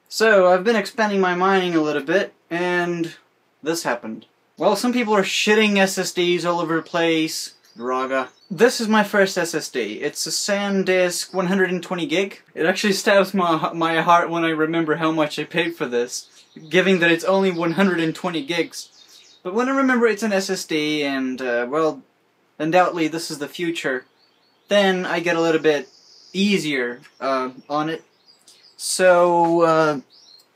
So, I've been expanding my mining a little bit, and this happened. Well, some people are shitting SSDs all over the place. Raga. This is my first SSD. It's a SanDisk 120 gig. It actually stabs my heart when I remember how much I paid for this, given that it's only 120 gigs. But when I remember it's an SSD, and, well, undoubtedly this is the future, then I get a little bit easier on it. So,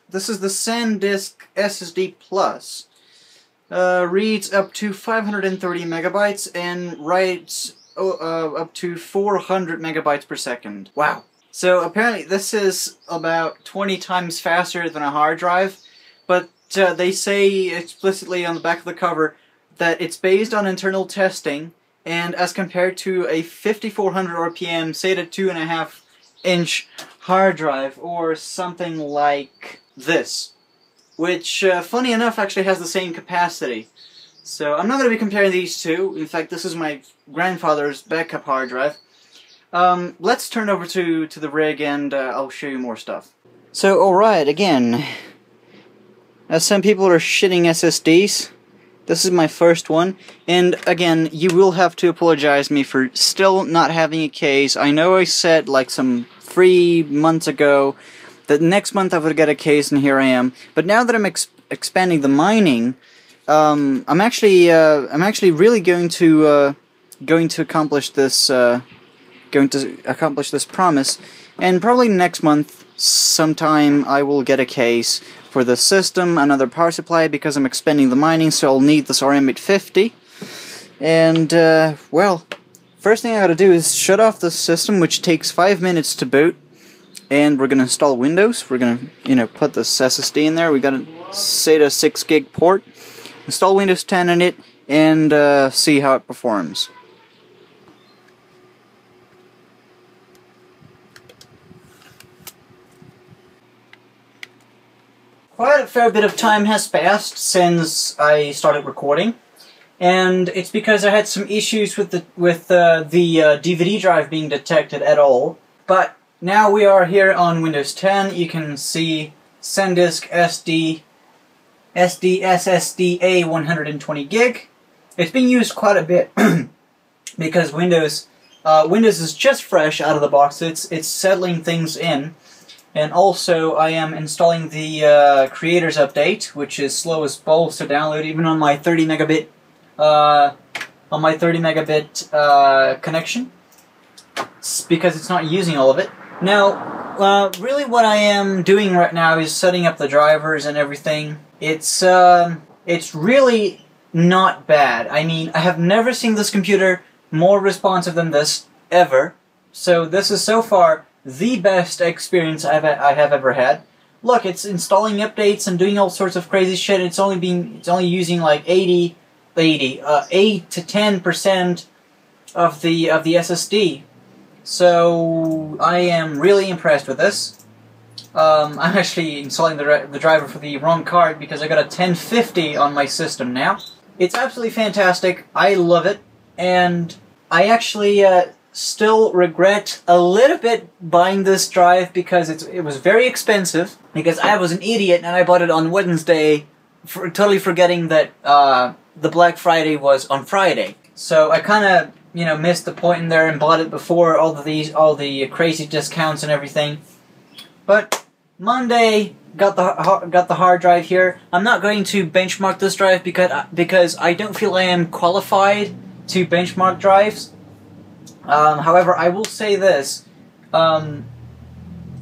this is the SanDisk SSD Plus. Reads up to 530 megabytes and writes up to 400 megabytes per second. Wow. So apparently this is about 20 times faster than a hard drive, but they say explicitly on the back of the cover that it's based on internal testing, and as compared to a 5400 RPM, say at a 2.5-inch hard drive, or something like this, which, funny enough, actually has the same capacity. So I'm not going to be comparing these two. In fact, this is my grandfather's backup hard drive. Let's turn over to the rig, and I'll show you more stuff. So, alright, again, as some people are shitting SSDs, this is my first one, and again, you will have to apologize me for still not having a case. I know I said, like, some 3 months ago that next month I would get a case, and here I am. But now that I'm expanding the mining, I'm actually really going to accomplish this promise, and probably next month sometime I will get a case for the system, another power supply, because I'm expanding the mining, so I'll need this RM850. And well, first thing I gotta do is shut off the system, which takes 5 minutes to boot. And we're going to install Windows. We're going to, put this SSD in there. We got a SATA 6 gig port. Install Windows 10 in it, and see how it performs. Quite a fair bit of time has passed since I started recording, and it's because I had some issues with the DVD drive being detected at all. But now we are here on Windows 10. You can see SanDisk SSD 120 gig. It's being used quite a bit because Windows is just fresh out of the box. It's settling things in, and also I am installing the Creators Update, which is slow as balls to download, even on my 30 megabit connection, because it's not using all of it. Now, really what I am doing right now is setting up the drivers and everything. It's really not bad. I mean, I have never seen this computer more responsive than this, ever. So this is so far the best experience I have ever had. Look, it's installing updates and doing all sorts of crazy shit. It's only using like 8 to 10% of the SSD. So I am really impressed with this. I'm actually installing the driver for the wrong card because I got a 1050 on my system now. It's absolutely fantastic. I love it, and I actually still regret a little bit buying this drive because it was very expensive. Because I was an idiot and I bought it on Wednesday, totally forgetting that the Black Friday was on Friday. So I kind of, missed the point in there and bought it before all the crazy discounts and everything. But Monday got the hard drive here. I'm not going to benchmark this drive because I don't feel I am qualified to benchmark drives. However, I will say this: for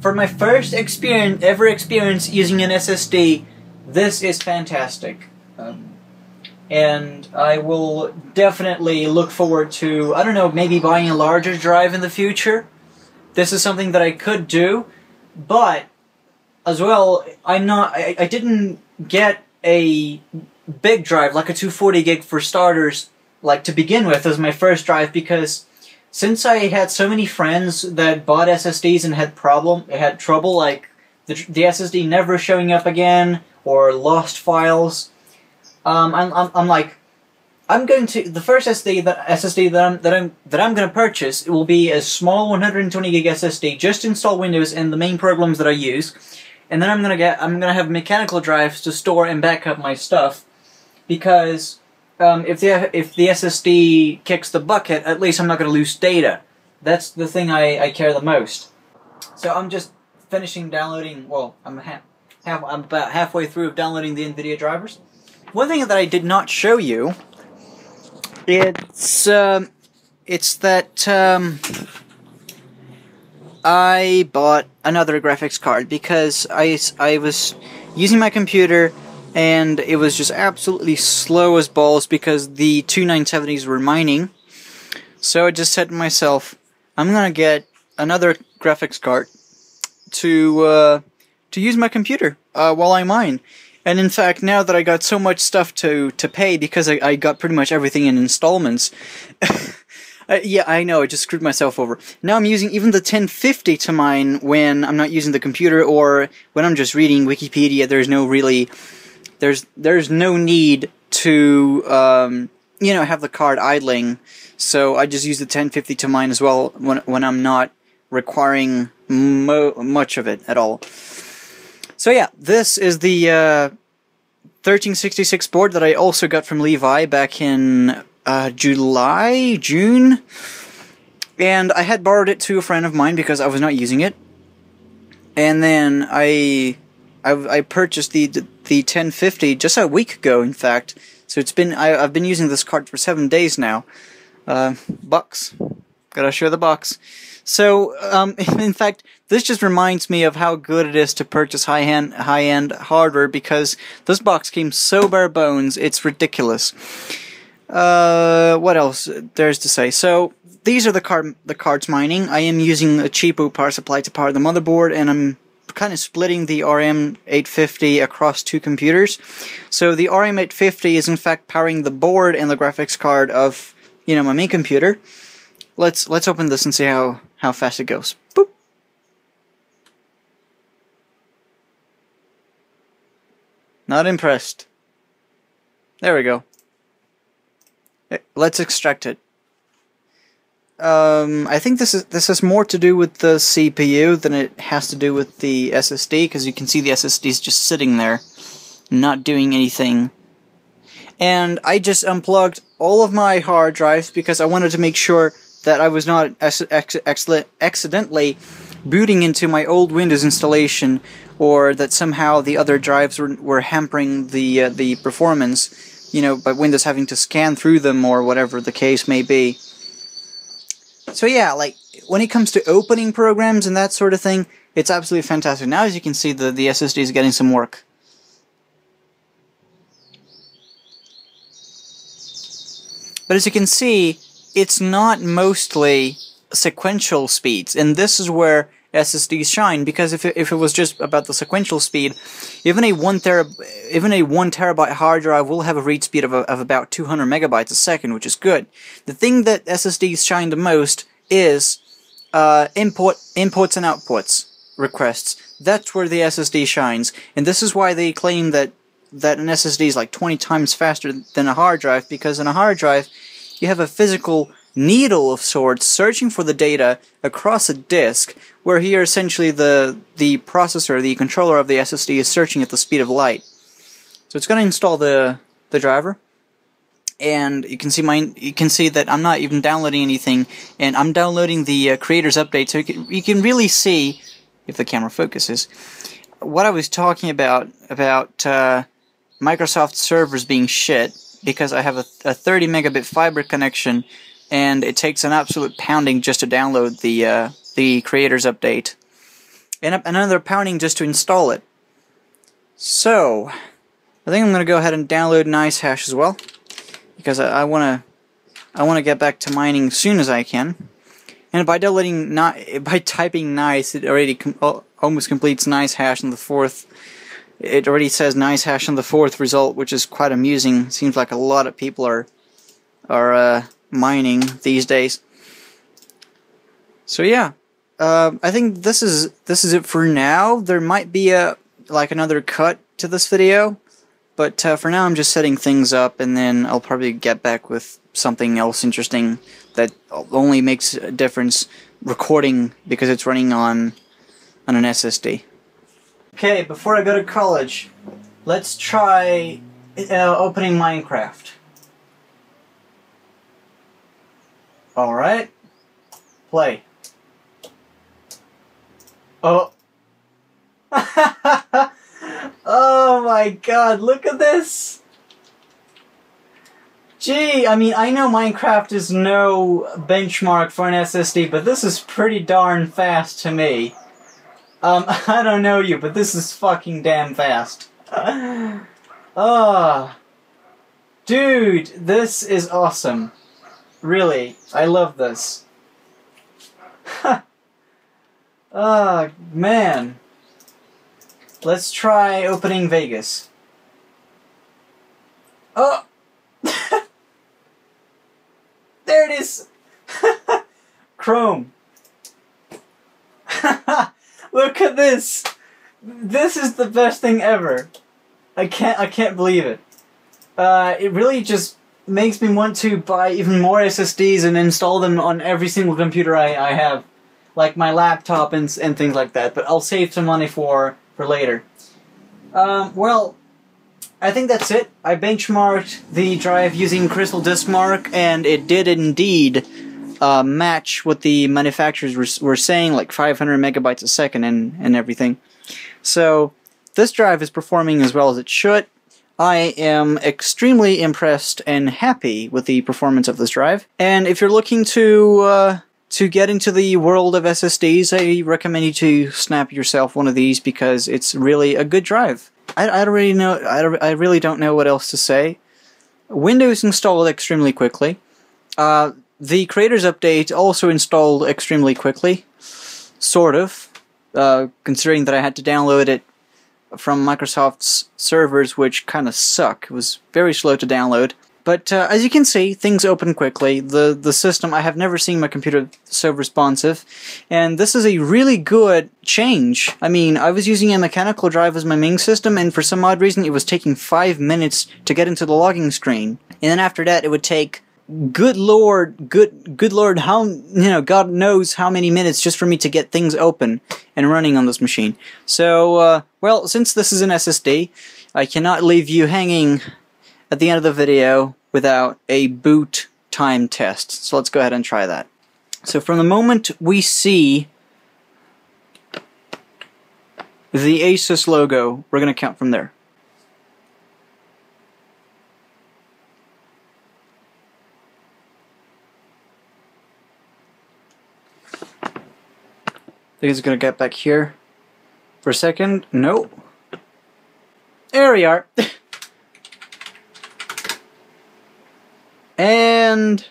my first ever experience using an SSD, this is fantastic. And I will definitely look forward to, I don't know, maybe buying a larger drive in the future. This is something that I could do, but as well, I didn't get a big drive like a 240 gig for starters, like to begin with, as my first drive, because since I had so many friends that bought SSDs and had trouble, like the SSD never showing up again or lost files. I'm like, the first SSD that I'm gonna purchase, it will be a small 120 gig SSD, just install Windows and the main programs that I use, and then I'm gonna have mechanical drives to store and back up my stuff, because if the SSD kicks the bucket, at least I'm not gonna lose data. That's the thing I care the most. So I'm just finishing downloading. Well, I'm about halfway through downloading the NVIDIA drivers. One thing that I did not show you, it's that I bought another graphics card because I was using my computer and it was just absolutely slow as balls because the two 970s were mining. So I just said to myself, I'm gonna get another graphics card to use my computer while I mine. And in fact, now that I got so much stuff to pay because I got pretty much everything in installments, yeah, I know, I just screwed myself over. Now I'm using even the 1050 to mine when I'm not using the computer or when I'm just reading Wikipedia. There's no need to you know, have the card idling. So I just use the 1050 to mine as well when I'm not requiring much of it at all. So yeah, this is the 1366 board that I also got from Levi back in June, and I had borrowed it to a friend of mine because I was not using it, and then I purchased the 1050 just a week ago, in fact. So I've been using this card for 7 days now. Box, gotta show the box. So in fact, this just reminds me of how good it is to purchase high-end hardware, because this box came so bare bones, it's ridiculous. What else there's to say? So these are the cards mining. I am using a cheapo power supply to power the motherboard, and I'm kind of splitting the RM850 across two computers. So the RM850 is in fact powering the board and the graphics card of, you know, my main computer. Let's open this and see how fast it goes. Boop. Not impressed. There we go. Let's extract it. I think this has more to do with the CPU than it has to do with the SSD, because you can see the SSD is just sitting there, not doing anything. And I just unplugged all of my hard drives because I wanted to make sure that I was not accidentally booting into my old Windows installation, or that somehow the other drives were hampering the performance, you know, by Windows having to scan through them or whatever the case may be. So yeah, like, when it comes to opening programs and that sort of thing, it's absolutely fantastic. Now, as you can see, the SSD is getting some work. But as you can see, it's not mostly sequential speeds, and this is where SSDs shine, because if it was just about the sequential speed, even a 1 terabyte hard drive will have a read speed of about 200 megabytes a second, which is good. The thing that SSDs shine the most is inputs and outputs requests. That's where the SSD shines, and this is why they claim that an SSD is like 20 times faster than a hard drive, because in a hard drive you have a physical needle of sorts searching for the data across a disk, where here essentially the processor, the controller of the SSD, is searching at the speed of light. So it's going to install the driver, and you can see that I'm not even downloading anything, and I'm downloading the creators update, so you can really see, if the camera focuses, what I was talking about Microsoft servers being shit, because I have a 30 megabit fiber connection, and it takes an absolute pounding just to download the creators update, and another pounding just to install it. So I think I'm going to go ahead and download NiceHash as well, because I want to get back to mining as soon as I can. And by typing nice, it already almost completes NiceHash on the 4th. It already says NiceHash on the 4th result, which is quite amusing. Seems like a lot of people are mining these days. So yeah, I think this is it for now. There might be another cut to this video, but for now I'm just setting things up, and then I'll probably get back with something else interesting that only makes a difference recording because it's running on an SSD. Okay, before I go to college, let's try opening Minecraft. Alright. Play. Oh. Oh my god, look at this! Gee, I mean, I know Minecraft is no benchmark for an SSD, but this is pretty darn fast to me. I don't know you, but this is fucking damn fast. Dude, this is awesome. Really, I love this. Man. Let's try opening Vegas. Oh! There it is! Chrome. Look at this! This is the best thing ever. I can't believe it. It really just makes me want to buy even more SSDs and install them on every single computer I have. Like my laptop and things like that, but I'll save some money for later. Well, I think that's it. I benchmarked the drive using Crystal Diskmark, and it did indeed match what the manufacturers were saying, like 500 megabytes a second and everything. So, this drive is performing as well as it should. I am extremely impressed and happy with the performance of this drive. And if you're looking to get into the world of SSDs, I recommend you to snap yourself one of these because it's really a good drive. I really don't know what else to say. Windows installed extremely quickly. The Creators Update also installed extremely quickly, sort of, considering that I had to download it from Microsoft's servers, which kind of suck. It was very slow to download. But as you can see, things open quickly. The system, I have never seen my computer so responsive, and this is a really good change. I mean, I was using a mechanical drive as my main system, and for some odd reason it was taking 5 minutes to get into the logging screen. And then after that it would take, good lord, how, God knows how many minutes just for me to get things open and running on this machine. So, well, since this is an SSD, I cannot leave you hanging at the end of the video without a boot time test. So let's go ahead and try that. So from the moment we see the Asus logo, we're going to count from there. I think it's going to get back here for a second. Nope. There we are. And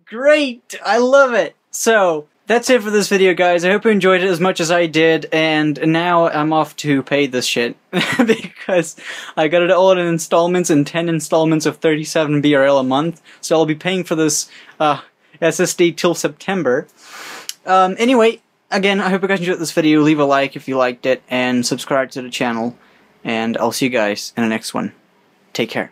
great! I love it! So, that's it for this video, guys. I hope you enjoyed it as much as I did, and now I'm off to pay this shit. Because I got it all in installments, in 10 installments of 37 BRL a month, so I'll be paying for this SSD till September. Anyway, again, I hope you guys enjoyed this video. Leave a like if you liked it, and subscribe to the channel, and I'll see you guys in the next one. Take care.